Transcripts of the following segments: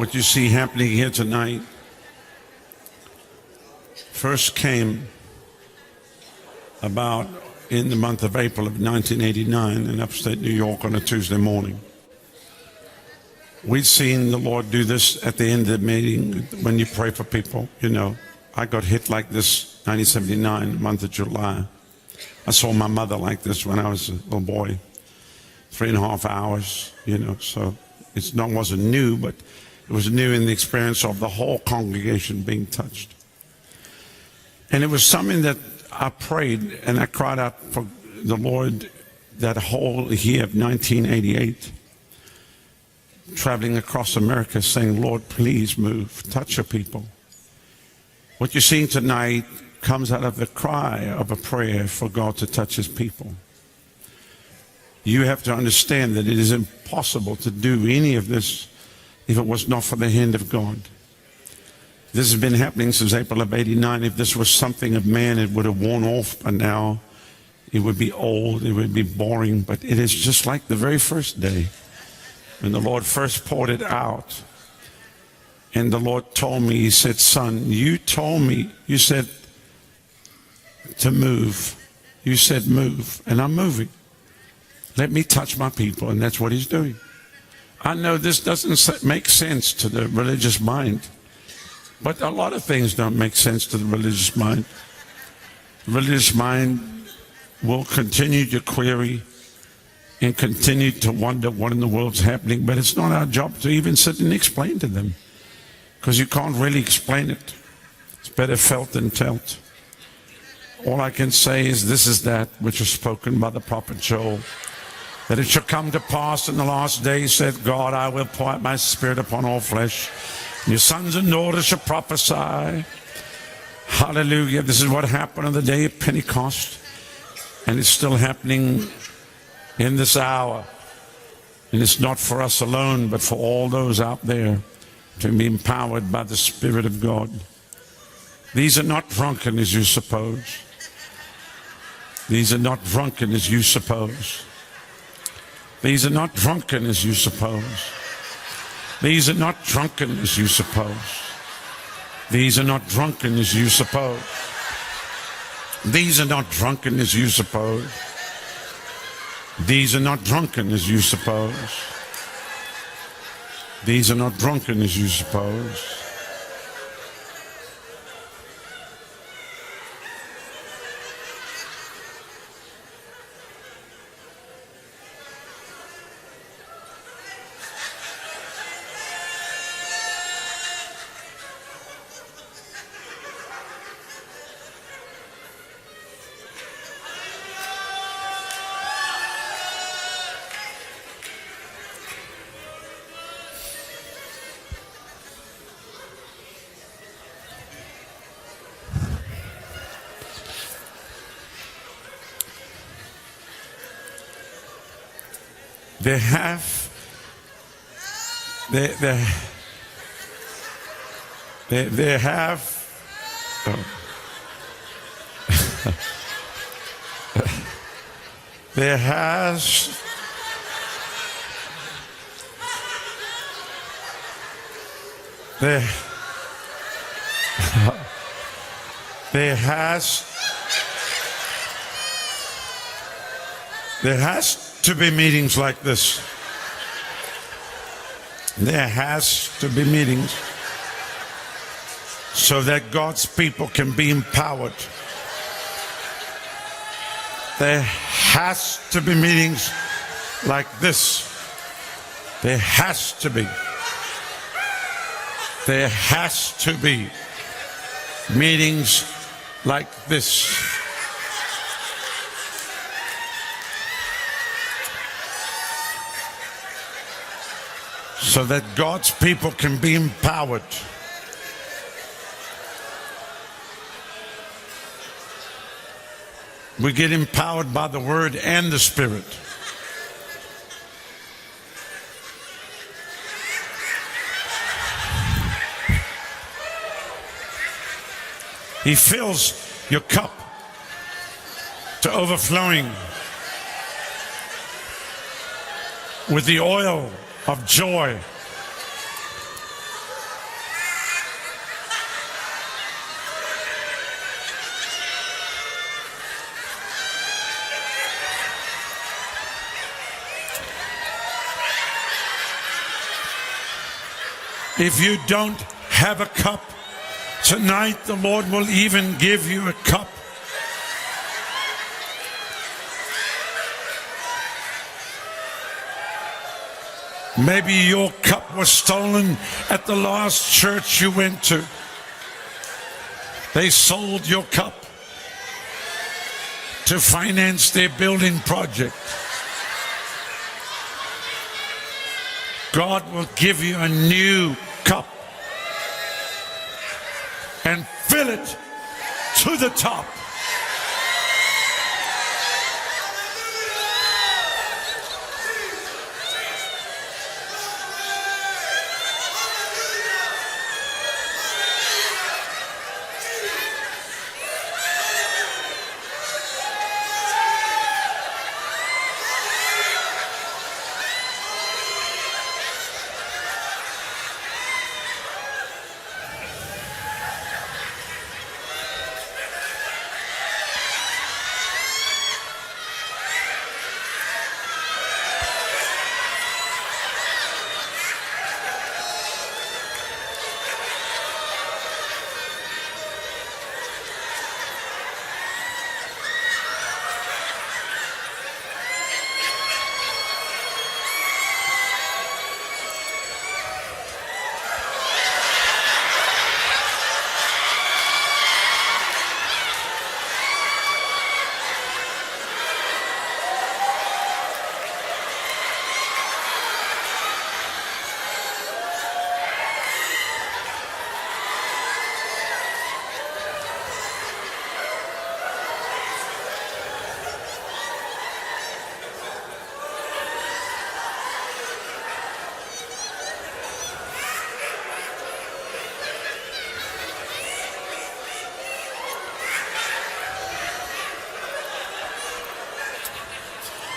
What you see happening here tonight first came about in the month of April of 1989 in upstate New York on a Tuesday morning. We'd seen the Lord do this at the end of the meeting when you pray for people. You know, I got hit like this 1979, the month of July. I saw my mother like this when I was a little boy, 3.5 hours, you know, so wasn't new, but it was new in the experience of the whole congregation being touched. And it was something that I prayed and I cried out for the Lord that whole year of 1988, traveling across America saying, Lord, please move, touch your people. What you're seeing tonight comes out of the cry of a prayer for God to touch his people. You have to understand that it is impossible to do any of this if it was not for the hand of God. This has been happening since April of '89. If this was something of man, it would have worn off by now. It would be old, it would be boring, but it is just like the very first day when the Lord first poured it out. And the Lord told me, he said, son, you told me, you said to move. You said move, and I'm moving. Let me touch my people, and that's what he's doing. I know this doesn't make sense to the religious mind, but a lot of things don't make sense to the religious mind. The religious mind will continue to query and continue to wonder what in the world's happening, but it's not our job to even sit and explain to them, because you can't really explain it. It's better felt than told. All I can say is this is that which was spoken by the prophet Joel, that it shall come to pass in the last days, said God, I will pour out my spirit upon all flesh. And your sons and daughters shall prophesy. Hallelujah. This is what happened on the day of Pentecost. And it's still happening in this hour. And it's not for us alone, but for all those out there to be empowered by the Spirit of God. These are not drunken as you suppose. These are not drunken as you suppose. These are not drunken as you suppose. These are not drunken as you suppose. These are not drunken as you suppose. These are not drunken as you suppose. These are not drunken as you suppose. These are not drunken as you suppose. They have to be meetings like this. There has to be meetings so that God's people can be empowered. There has to be meetings like this. There has to be. There has to be meetings like this. So that God's people can be empowered. We get empowered by the Word and the Spirit. He fills your cup to overflowing with the oil of joy, If you don't have a cup, tonight the Lord will even give you a cup. Maybe your cup was stolen at the last church you went to. They sold your cup to finance their building project. God will give you a new cup and fill it to the top.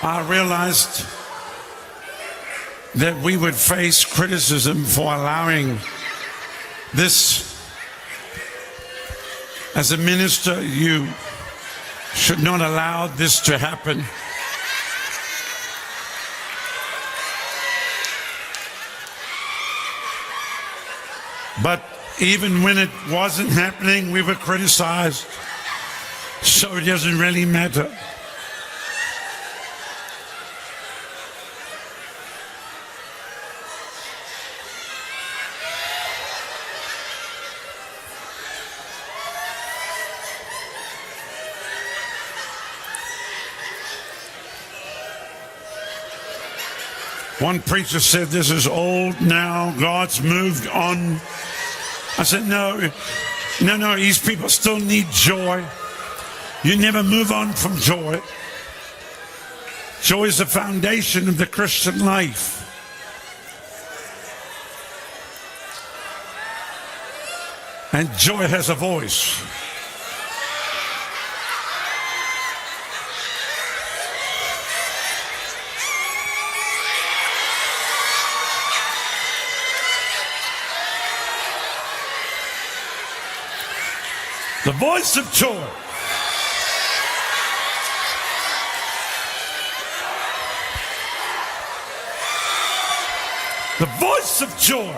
I realized that we would face criticism for allowing this. As a minister, you should not allow this to happen. But even when it wasn't happening, we were criticized. So it doesn't really matter. One preacher said, "This is old now. God's moved on." I said, no, these people still need joy. You never move on from joy. Joy is the foundation of the Christian life. And joy has a voice. The voice of joy. The voice of joy.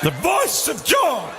The voice of joy.